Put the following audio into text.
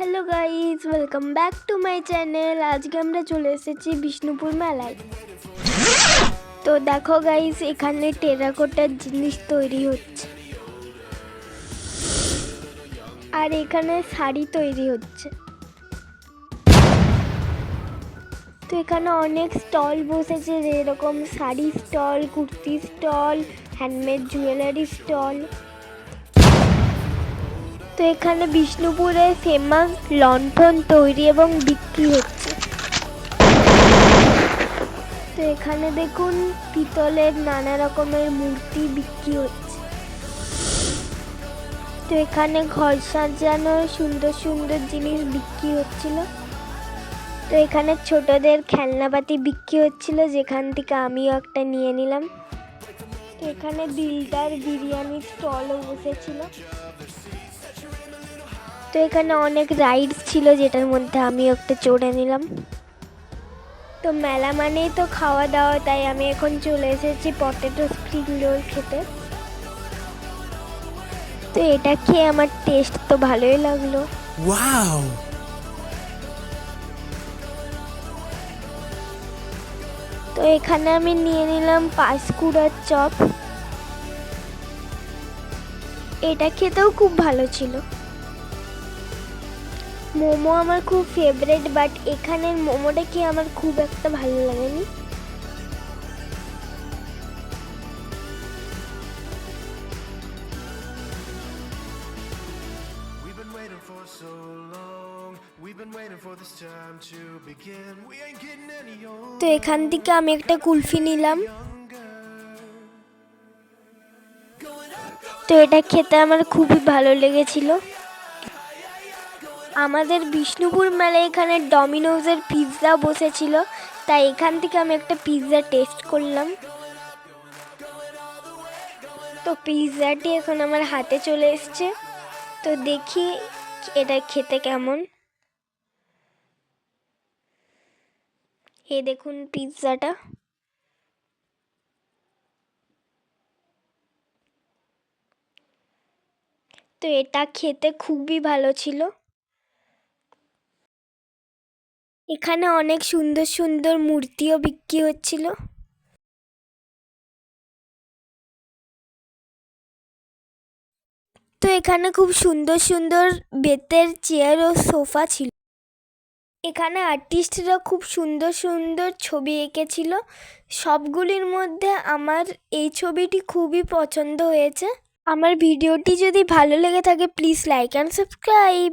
Hello guys, welcome back to my channel. আজকে আমরা চলে এসেছি বিষ্ণুপুর মেলায়। তো দেখো গাইজ, এখানে টেরাকোটার জিনিস তৈরি হচ্ছে আর এখানে শাড়ি তৈরি হচ্ছে। তো এখানে অনেক স্টল বসেছে, যেরকম sari stall, kurti stall, handmade jewellery stall. তো এখানে বিষ্ণুপুরে ফেমাস লণ্ঠন তৈরি এবং বিক্রি হচ্ছে। তো এখানে দেখুন পিতলের নানা রকমের মূর্তি বিক্রি হচ্ছে। তো এখানে ঘর সাজানোর সুন্দর সুন্দর জিনিস বিক্রি হচ্ছিল। তো এখানে ছোটদের খেলনাপাতি বিক্রি হচ্ছিল, যেখান থেকে আমিও একটা নিয়ে নিলাম। তো এখানে দিলদার বিরিয়ানির স্টলও বসেছিল। তো এখানে অনেক রাইডস ছিল, যেটার মধ্যে আমিও একটা চড়ে নিলাম। তো মেলা মানেই তো খাওয়া দাওয়া, তাই আমি এখন চলে এসেছি পটেটো স্প্রিং রোল খেতে। তো এটা খেয়ে আমার টেস্ট তো ভালোই লাগলো। ওয়াও! তো এখানে আমি নিয়ে নিলাম পাঁশকুড়ার চপ। এটা খেতেও খুব ভালো ছিল। মোমো আমার খুব ফেভারিট, বাট এখানের মোমোটা খেয়ে আমার খুব একটা ভালো লাগেনি। তো এখান থেকে আমি একটা কুলফি নিলাম। তো এটা খেতে আমার খুবই ভালো লেগেছিল। আমাদের বিষ্ণুপুর মেলায় এখানে ডমিনোজের পিৎজা বসেছিল, তাই এখান থেকে আমি একটা পিৎজা টেস্ট করলাম। তো পিৎজাটি এখন আমার হাতে চলে এসছে। তো দেখি এটা খেতে কেমন। এই দেখুন পিৎজাটা। তো এটা খেতে খুবই ভালো ছিল। এখানে অনেক সুন্দর সুন্দর মূর্তিও বিক্রি হচ্ছিল। তো এখানে খুব সুন্দর সুন্দর বেতের চেয়ার ও সোফা ছিল। এখানে আর্টিস্টরা খুব সুন্দর সুন্দর ছবি এঁকেছিল। সবগুলির মধ্যে আমার এই ছবিটি খুবই পছন্দ হয়েছে। আমার ভিডিওটি যদি ভালো লেগে থাকে, প্লিজ লাইক অ্যান্ড সাবস্ক্রাইব।